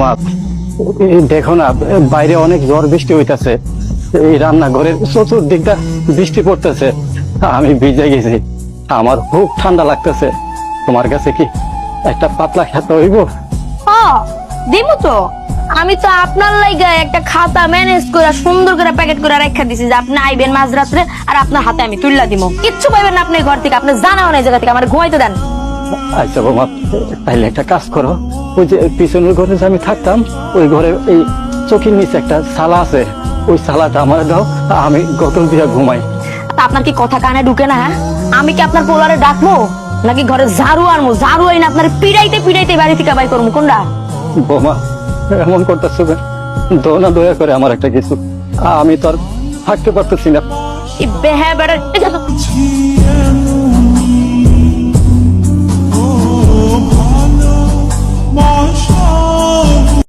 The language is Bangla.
মা, দেখো না, বাইরে অনেক ঝড় বৃষ্টি হইতাছে। এই রান্নাঘরের চতুর্দিকটা বৃষ্টি পড়তেছে, আমি ভিজে গেছি। আমার খুব ঠান্ডা লাগতেছে। তোমার কাছে কি একটা পাতলা খেতে হইব? দিমু তো। আমি তো আপনার লাইগা একটা খাতা ম্যানেজ করে সুন্দর করে প্যাকেট করে রেখা দিছি যে আপনি আইবেন মাঝরাত্রে, আর আপনার হাতে আমি তুইলা দিমু। কিচ্ছু পাইবেন না আপনি ঘর থেকে, আপনি জানাও না এই জায়গা থেকে, আমার ঘুমাইতে দেন। আচ্ছা বৌমা, তাইলে একটা কাজ করো, ওই যে পিছনের ঘরে যে আমি থাকতাম, ওই ঘরে এই চোখের নিচে একটা সালা আছে, ওই সালাটা আমার দাও, আমি গতল দিয়ে ঘুমাই। তা আপনার কি কথা কানে ঢুকে না? হ্যাঁ, আমি কি আপনার পোলারে ডাকবো নাকি ঘরে ঝাড়ু আনবো? ঝাড়ু আইনা আপনার পিড়াইতে পিড়াইতে বাড়ি থেকে বাই করবো কোনটা? বৌমা, এমন করতেছো কেন? দো না, দয়া করে আমার একটা কিছু, আমি তো আর থাকতে পারতেছি না। এই বেহা বেড়া